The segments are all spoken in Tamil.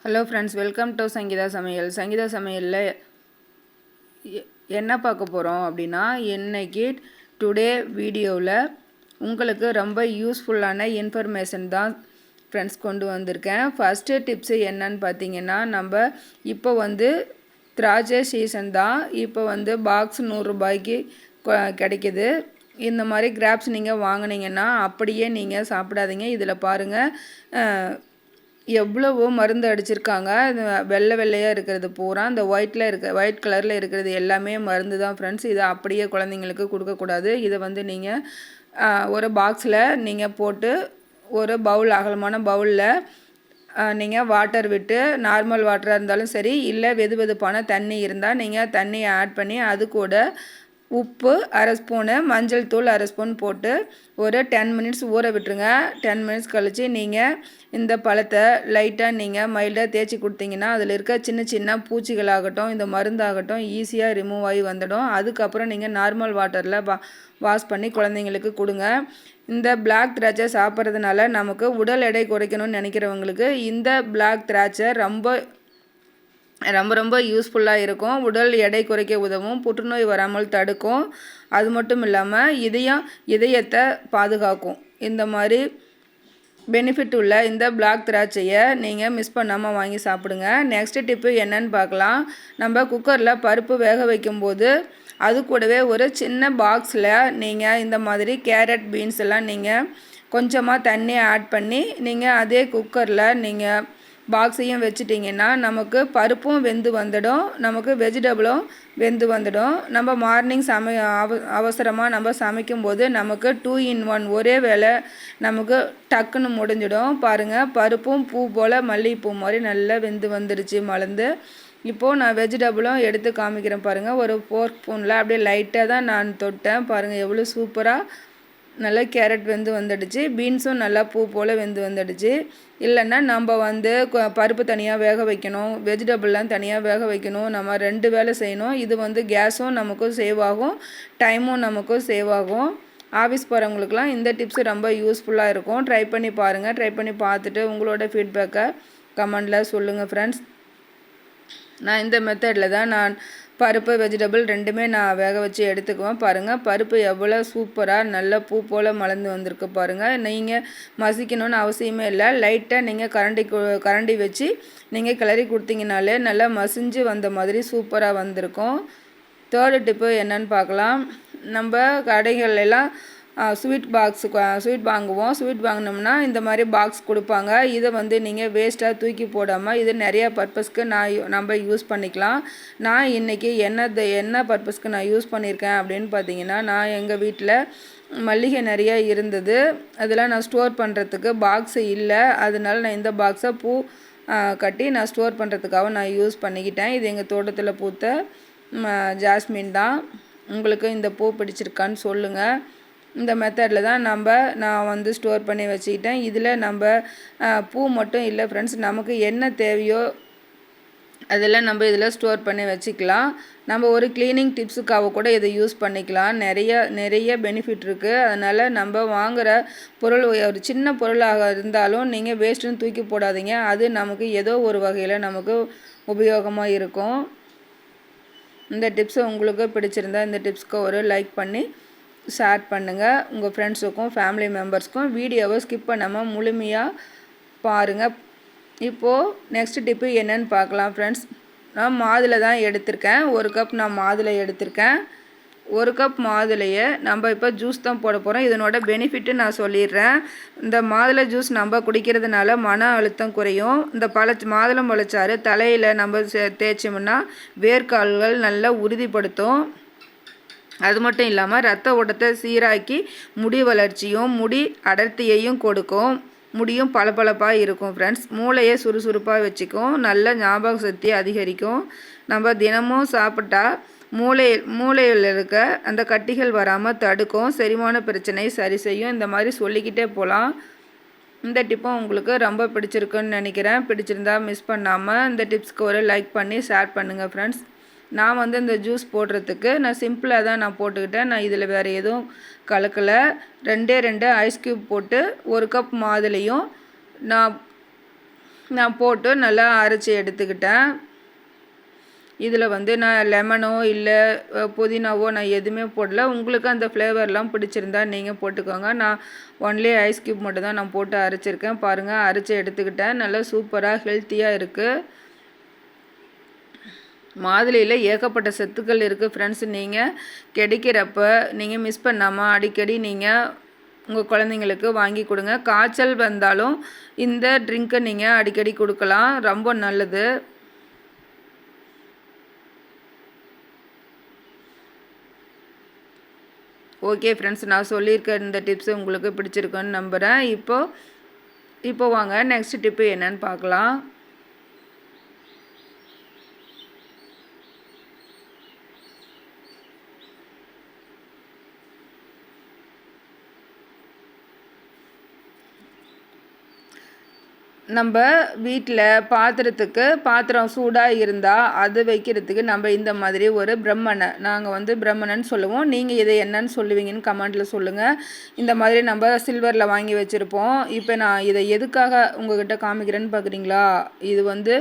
Hello friends, welcome to Sangeetha சமையல். சங்கீதா சமையலில் என்ன பார்க்க போகிறோம் அப்படின்னா, இன்னைக்கு டுடே வீடியோவில் உங்களுக்கு ரொம்ப யூஸ்ஃபுல்லான இன்ஃபர்மேஷன் தான் ஃப்ரெண்ட்ஸ் கொண்டு வந்திருக்கேன். ஃபஸ்ட்டு டிப்ஸு என்னன்னு பார்த்தீங்கன்னா, நம்ம இப்போ திராட்சை சீசன் தான். இப்போ பாக்ஸ் 100 ரூபாய்க்கு கிடைக்கிது. இந்த மாதிரி கிராப்ஸ் நீங்கள் வாங்கினீங்கன்னா அப்படியே நீங்கள் சாப்பிடாதீங்க. இதில் பாருங்கள் எவ்வளவோ மருந்து அடிச்சிருக்காங்க. வெள்ளை வெள்ளையாக இருக்கிறது பூரா இந்த ஒயிட் கலரில் இருக்கிறது எல்லாமே மருந்து தான் ஃப்ரெண்ட்ஸ். இதை அப்படியே குழந்தைங்களுக்கு கொடுக்கக்கூடாது. இதை நீங்கள் ஒரு பாக்ஸில் நீங்கள் போட்டு ஒரு அகலமான பவுலில் நீங்கள் வாட்டர் விட்டு, நார்மல் வாட்டராக இருந்தாலும் சரி, இல்லை வெதுவெதுப்பான தண்ணி இருந்தால் நீங்கள் தண்ணியை ஆட் பண்ணி அது கூட உப்பு 1/2 ஸ்பூனு, மஞ்சள் தூள் 1/2 ஸ்பூன் போட்டு ஒரு 10 மினிட்ஸ் ஊற விட்டுருங்க. 10 மினிட்ஸ் கழித்து நீங்கள் இந்த பழத்தை லைட்டாக நீங்கள் மைல்டாக தேய்ச்சி கொடுத்தீங்கன்னா அதில் இருக்க சின்ன சின்ன பூச்சிகளாகட்டும், இந்த மருந்தாகட்டும் ஈஸியாக ரிமூவ் ஆகி வந்துடும். அதுக்கப்புறம் நீங்கள் நார்மல் வாட்டரில் வாஷ் பண்ணி குழந்தைங்களுக்கு கொடுங்க. இந்த பிளாக் திராட்சை சாப்பிட்றதுனால நமக்கு உடல் எடை குறைக்கணும்னு நினைக்கிறவங்களுக்கு இந்த பிளாக் திராட்சை ரொம்ப ரொம்ப யூஸ்ஃபுல்லாக இருக்கும். உடல் எடை குறைக்க உதவும், புற்றுநோய் வராமல் தடுக்கும். அது மட்டும் இல்லாமல் இதயத்தை பாதுகாக்கும். இந்த மாதிரி பெனிஃபிட் உள்ள இந்த பிளாக் திராட்சையை நீங்கள் மிஸ் பண்ணாமல் வாங்கி சாப்பிடுங்க. நெக்ஸ்ட் டிப்பு என்னன்னு பார்க்கலாம். நம்ம குக்கரில் பருப்பு வேக வைக்கும்போது அது கூடவே ஒரு சின்ன பாக்ஸில் நீங்கள் இந்த மாதிரி கேரட், பீன்ஸ் எல்லாம் நீங்கள் கொஞ்சமாக தண்ணி ஆட் பண்ணி நீங்கள் அதே குக்கரில் நீங்கள் பாக்ஸையும் வச்சுட்டிங்கன்னா நமக்கு பருப்பும் வெந்து வந்துடும், நமக்கு வெஜிடபிளும் வெந்து வந்துடும். நம்ம மார்னிங் அவசரமாக நம்ம சமைக்கும்போது நமக்கு 2 in 1 ஒரே வேளை நமக்கு டக்குன்னு முடிஞ்சிடும். பாருங்கள், பருப்பும் பூ போல் மல்லிகைப்பூ மாதிரி நல்லா வெந்து வந்துடுச்சு மலர்ந்து. இப்போது நான் வெஜிடபிளும் எடுத்து காமிக்கிறேன் பாருங்கள். ஒரு ஃபோர்க் ஸ்பூனில் அப்படியே லைட்டாக தான் நான் தொட்டேன். பாருங்கள் எவ்வளோ சூப்பராக நல்லா கேரட் வெந்து வந்துடுச்சு. பீன்ஸும் நல்லா பூ போல் வெந்து வந்துடுச்சு. இல்லைன்னா நம்ம பருப்பு தனியாக வேக வைக்கணும், வெஜிடபிள்லாம் தனியாக வேக வைக்கணும், நம்ம 2 வேலை செய்யணும். இது கேஸும் நமக்கும் சேவ் ஆகும், டைமும் நமக்கும் சேவ் ஆகும். ஆஃபீஸ் போகிறவங்களுக்குலாம் இந்த டிப்ஸு ரொம்ப யூஸ்ஃபுல்லாக இருக்கும். ட்ரை பண்ணி பாருங்கள். ட்ரை பண்ணி பார்த்துட்டு உங்களோட ஃபீட்பேக்கை கமெண்டில் சொல்லுங்கள் ஃப்ரெண்ட்ஸ். நான் இந்த மெத்தடில் தான் நான் பருப்பு, வெஜிடபிள் 2மே நான் வேக வச்சு எடுத்துக்குவேன். பாருங்கள், பருப்பு எவ்வளோ சூப்பராக நல்ல பூ போல் மலர்ந்து வந்திருக்கு பாருங்கள். நீங்கள் மசிக்கணும்னு அவசியமே இல்லை. லைட்டாக நீங்கள் கரண்டி வச்சு நீங்கள் கிளறி கொடுத்தீங்கனாலே நல்லா மசிஞ்சு வந்த மாதிரி சூப்பராக வந்திருக்கும். தேர்டு டிப்பு என்னன்னு பார்க்கலாம். நம்ம கடைகள்லாம் ஸ்வீட் வாங்குவோம். ஸ்வீட் வாங்கினோம்னா இந்த மாதிரி பாக்ஸ் கொடுப்பாங்க. இதை நீங்கள் வேஸ்ட்டாக தூக்கி போடாமல் இது நிறையா பர்பஸ்க்கு நம்ம யூஸ் பண்ணிக்கலாம். நான் இன்றைக்கி என்ன பர்பஸ்க்கு நான் யூஸ் பண்ணியிருக்கேன் அப்படின்னு பார்த்தீங்கன்னா, நான் எங்கள் வீட்டில் மல்லிகை நிறையா இருந்தது. அதெல்லாம் நான் ஸ்டோர் பண்ணுறதுக்கு பாக்ஸு இல்லை. அதனால நான் இந்த பாக்ஸை பூ கட்டி நான் ஸ்டோர் பண்ணுறதுக்காக நான் யூஸ் பண்ணிக்கிட்டேன். இது எங்கள் தோட்டத்தில் பூத்த ஜாஸ்மின் தான். உங்களுக்கு இந்த பூ பிடிச்சிருக்கான்னு சொல்லுங்கள். இந்த மெத்தடில் தான் நான் ஸ்டோர் பண்ணி வச்சுக்கிட்டேன். இதில் நம்ம பூ மட்டும் இல்லை ஃப்ரெண்ட்ஸ், நமக்கு என்ன தேவையோ அதெல்லாம் நம்ம இதில் ஸ்டோர் பண்ணி வச்சுக்கலாம். நம்ம ஒரு க்ளீனிங் டிப்ஸுக்காக கூட இதை யூஸ் பண்ணிக்கலாம். நிறைய பெனிஃபிட் இருக்குது. அதனால் நம்ம வாங்குகிற பொருள் ஒரு சின்ன பொருளாக இருந்தாலும் நீங்கள் வேஸ்ட்டுன்னு தூக்கி போடாதீங்க. அது நமக்கு ஏதோ ஒரு வகையில் நமக்கு உபயோகமாக இருக்கும். இந்த டிப்ஸை உங்களுக்கு பிடிச்சிருந்தா இந்த டிப்ஸ்க்கு ஒரு லைக் பண்ணி ஷேர் பண்ணுங்கள். உங்கள் ஃப்ரெண்ட்ஸுக்கும் ஃபேமிலி மெம்பர்ஸ்க்கும் வீடியோவை ஸ்கிப் பண்ணாமல் முழுமையாக பாருங்கள். இப்போது நெக்ஸ்ட் டிப்பு என்னன்னு பார்க்கலாம் ஃப்ரெண்ட்ஸ். நான் மாதுளை தான் எடுத்திருக்கேன். 1 கப் நான் மாதுளை எடுத்திருக்கேன். 1 கப் மாதுளையை நம்ம இப்போ ஜூஸ் தான் போட போகிறோம். இதனோட பெனிஃபிட்டு நான் சொல்லிடுறேன். இந்த மாதுளை ஜூஸ் நம்ம குடிக்கிறதுனால மன அழுத்தம் குறையும். இந்த மாதுளம் பழச்சாறு தலையில் நம்ம தேய்ச்சோம்னா வேர்க்கால்கள் நல்லா உறுதிப்படுத்தும். அது மட்டும் இல்லாமல் ரத்த ஓட்டத்தை சீராக்கி முடி வளர்ச்சியும் முடி அடர்த்தியையும் கொடுக்கும். முடியும் பளபளப்பாக இருக்கும் ஃப்ரெண்ட்ஸ். மூளையை சுறுசுறுப்பாக வச்சுக்கும். நல்ல ஞாபக சக்தியை அதிகரிக்கும். நம்ம தினமும் சாப்பிட்டா மூளையில் இருக்க அந்த கட்டிகள் வராமல் தடுக்கும். செரிமான பிரச்சனை சரி செய்யும். இந்த மாதிரி சொல்லிக்கிட்டே போகலாம். இந்த டிப்பும் உங்களுக்கு ரொம்ப பிடிச்சிருக்குன்னு நினைக்கிறேன். பிடிச்சிருந்தா மிஸ் பண்ணாமல் இந்த டிப்ஸ்க்கு ஒரு லைக் பண்ணி ஷேர் பண்ணுங்கள் ஃப்ரெண்ட்ஸ். நான் இந்த ஜூஸ் போடுறதுக்கு நான் சிம்பிளாக தான் நான் போட்டுக்கிட்டேன். நான் இதில் வேறு எதுவும் கலக்கலை. 2 ஐஸ் க்யூப் போட்டு 1 கப் மாதுளையும் நான் நான் போட்டு நல்லா அரைச்சி எடுத்துக்கிட்டேன். இதில் வந்து நான் லெமனோ இல்லை புதினாவோ நான் எதுவுமே போடல. உங்களுக்கு அந்த ஃப்ளேவர்லாம் பிடிச்சிருந்தா நீங்கள் போட்டுக்கோங்க. நான் ஒன்லி ஐஸ் க்யூப் மட்டும் தான் நான் போட்டு அரைச்சிருக்கேன். பாருங்கள், அரைச்சி எடுத்துக்கிட்டேன். நல்லா சூப்பராக ஹெல்த்தியாக இருக்குது. மாதுளையில் ஏகப்பட்ட சத்துக்கள் இருக்குது ஃப்ரெண்ட்ஸ். நீங்கள் கிடைக்கிறப்ப நீங்கள் மிஸ் பண்ணாமல் அடிக்கடி நீங்கள் உங்கள் குழந்தைங்களுக்கு வாங்கி கொடுங்க. காய்ச்சல் வந்தாலும் இந்த ட்ரிங்க்கை நீங்கள் அடிக்கடி கொடுக்கலாம், ரொம்ப நல்லது. ஓகே ஃப்ரெண்ட்ஸ், நான் சொல்லியிருக்க இந்த டிப்ஸு உங்களுக்கு பிடிச்சிருக்குன்னு நம்புகிறேன். இப்போ வாங்க நெக்ஸ்ட் டிப்பு என்னன்னு பார்க்கலாம். நம்ம வீட்டில் பாத்திரம் சூடாக இருந்தால் அது வைக்கிறதுக்கு நம்ம இந்த மாதிரி ஒரு பிரம்மனை, நாங்கள் வந்து பிரம்மனைன்னு சொல்லுவோம். நீங்கள் இதை என்னன்னு சொல்லுவீங்கன்னு கமெண்ட்டில் சொல்லுங்கள். இந்த மாதிரி நம்ம சில்வரில் வாங்கி வச்சுருப்போம். இப்போ நான் இதை எதுக்காக உங்கள்கிட்ட காமிக்கிறேன்னு பார்க்குறீங்களா? இது வந்து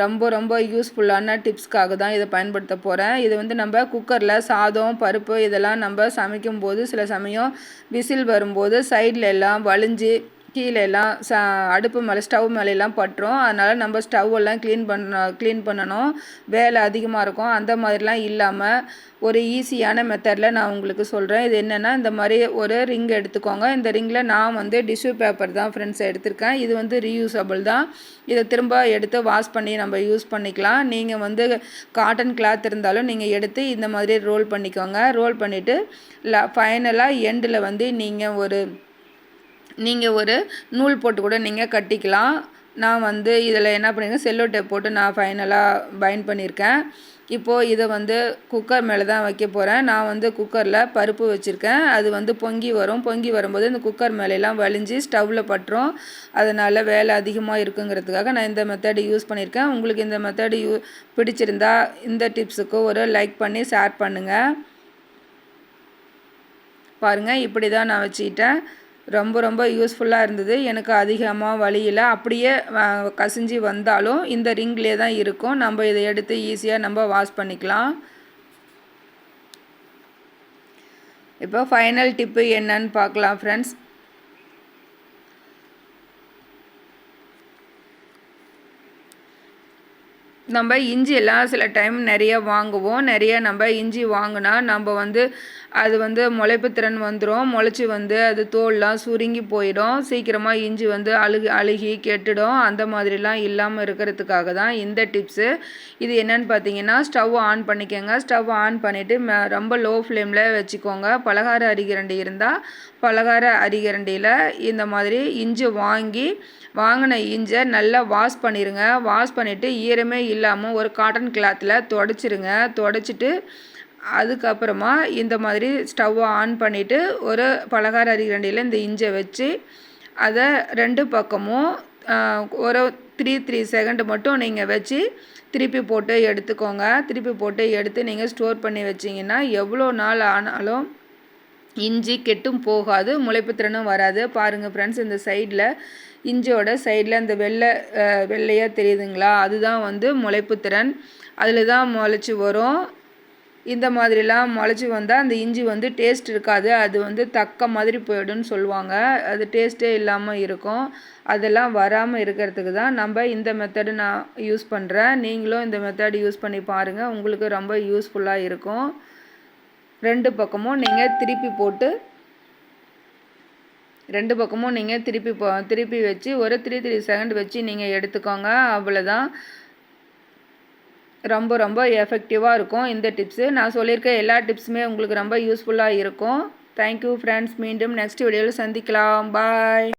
ரொம்ப ரொம்ப யூஸ்ஃபுல்லான டிப்ஸ்க்காக தான் இதை பயன்படுத்த போகிறேன். இது வந்து நம்ம குக்கரில் சாதம், பருப்பு இதெல்லாம் நம்ம சமைக்கும்போது சில சமயம் விசில் வரும்போது சைடில் எல்லாம் வலிஞ்சு கீழே எல்லாம் அடுப்பு மேலே ஸ்டவ் மேலெல்லாம் பட்டுரும். அதனால் நம்ம ஸ்டவ்வெல்லாம் க்ளீன் பண்ணணும், வேலை அதிகமாக இருக்கும். அந்த மாதிரிலாம் இல்லாமல் ஒரு ஈஸியான மெத்தடில் நான் உங்களுக்கு சொல்கிறேன். இது என்னென்னா, இந்த மாதிரி ஒரு ரிங் எடுத்துக்கோங்க. இந்த ரிங்கில் நான் வந்து டிஷ்யூ பேப்பர் தான் ஃப்ரெண்ட்ஸ் எடுத்திருக்கேன். இது வந்து ரீயூசபிள் தான். இதை திரும்ப எடுத்து வாஷ் பண்ணி நம்ம யூஸ் பண்ணிக்கலாம். நீங்கள் வந்து காட்டன் கிளாத் இருந்தாலும் நீங்கள் எடுத்து இந்த மாதிரி ரோல் பண்ணிக்கோங்க. ரோல் பண்ணிவிட்டு ஃபைனலாக எண்டில் வந்து நீங்கள் ஒரு நூல் போட்டு கூட நீங்கள் கட்டிக்கலாம். நான் வந்து இதில் என்ன பண்ணியிருக்கேன், செல்லோ டேப் போட்டு நான் ஃபைனலாக பைண்ட் பண்ணியிருக்கேன். இப்போது இதை வந்து குக்கர் மேலே தான் வைக்க போகிறேன். நான் வந்து குக்கரில் பருப்பு வச்சுருக்கேன். அது வந்து பொங்கி வரும்போது இந்த குக்கர் மேலெல்லாம் வலிஞ்சு ஸ்டவ்வில் பட்டுரும். அதனால் வேலை அதிகமாக இருக்குங்கிறதுக்காக நான் இந்த மெத்தடு யூஸ் பண்ணியிருக்கேன். உங்களுக்கு இந்த மெத்தடு பிடிச்சிருந்தா இந்த டிப்ஸுக்கு ஒரு லைக் பண்ணி ஷேர் பண்ணுங்கள். பாருங்கள், இப்படி தான் நான் வச்சுக்கிட்டேன். ரொம்ப ரொம்ப யூஸ்ஃபுல்லாக இருந்தது. எனக்கு அதிகமாக வலியில் அப்படியே கசிஞ்சு வந்தாலும் இந்த ரிங்லேயே தான் இருக்கும். நம்ம இதை எடுத்து ஈஸியாக நம்ம வாஷ் பண்ணிக்கலாம். இப்போ ஃபைனல் டிப்பு என்னன்னு பார்க்கலாம் ஃப்ரெண்ட்ஸ். நம்ம இஞ்சியெல்லாம் சில டைம் நிறைய வாங்குவோம். நிறைய நம்ம இஞ்சி வாங்கினா நம்ம வந்து அது வந்து முளைப்பு திறன் வந்துடும். முளைச்சி வந்து அது தோல்லாம் சுருங்கி போயிடும். சீக்கிரமாக இஞ்சி வந்து அழுகி கெட்டுடும். அந்த மாதிரிலாம் இல்லாமல் இருக்கிறதுக்காக தான் இந்த டிப்ஸு. இது என்னென்னு பார்த்தீங்கன்னா, ஸ்டவ் ஆன் பண்ணிக்கோங்க. ஸ்டவ் ஆன் பண்ணிவிட்டு ரொம்ப லோ ஃப்ளேமில் வச்சுக்கோங்க. பலகார அரிகரண்டி இருந்தால் பலகார அரிகரண்டியில் இந்த மாதிரி இஞ்சி வாங்கின இஞ்சை நல்லா வாஷ் பண்ணிடுங்க. வாஷ் பண்ணிவிட்டு ஈரமே இல்லாமல் ஒரு காட்டன் கிளாத்தில் தொடச்சிருங்க. தொடச்சிட்டு அதுக்கப்புறமா இந்த மாதிரி ஸ்டவ்வை ஆன் பண்ணிவிட்டு ஒரு பலகார அரிகரண்டியில் இந்த இஞ்சை வச்சு அதை ரெண்டு பக்கமும் ஒரு 3 செகண்ட் மட்டும் நீங்கள் வச்சு திருப்பி போட்டு எடுத்துக்கோங்க. திருப்பி போட்டு எடுத்து நீங்கள் ஸ்டோர் பண்ணி வச்சிங்கன்னா எவ்வளோ நாள் ஆனாலும் இஞ்சி கெட்டும் போகாது, முளைப்புத்திறனும் வராது. பாருங்கள் ஃப்ரெண்ட்ஸ், இந்த சைடில் இஞ்சியோட சைடில் அந்த வெள்ளையாக தெரியுதுங்களா, அதுதான் வந்து முளைப்புத்திறன். அதில் தான் முளைச்சி வரும். இந்த மாதிரிலாம் முளைச்சி வந்தால் அந்த இஞ்சி வந்து டேஸ்ட் இருக்காது, அது வந்து தக்க மாதிரி போயிடும்னு சொல்லுவாங்க. அது டேஸ்ட்டே இல்லாமல் இருக்கும். அதெல்லாம் வராமல் இருக்கிறதுக்கு தான் நம்ம இந்த மெத்தடு நான் யூஸ் பண்ணுறேன். நீங்களும் இந்த மெத்தடு யூஸ் பண்ணி பாருங்கள், உங்களுக்கு ரொம்ப யூஸ்ஃபுல்லாக இருக்கும். ரெண்டு பக்கமும் நீங்கள் திருப்பி வச்சு ஒரு 3 செகண்ட் வச்சு நீங்கள் எடுத்துக்கோங்க. அவ்வளோதான். ரொம்ப ரொம்ப எஃபெக்டிவாக இருக்கும் இந்த டிப்ஸு. நான் சொல்லியிருக்க எல்லா டிப்ஸுமே உங்களுக்கு ரொம்ப யூஸ்ஃபுல்லாக இருக்கும். Thank you friends. மீண்டும் நெக்ஸ்ட் வீடியோவில் சந்திக்கலாம். பாய்.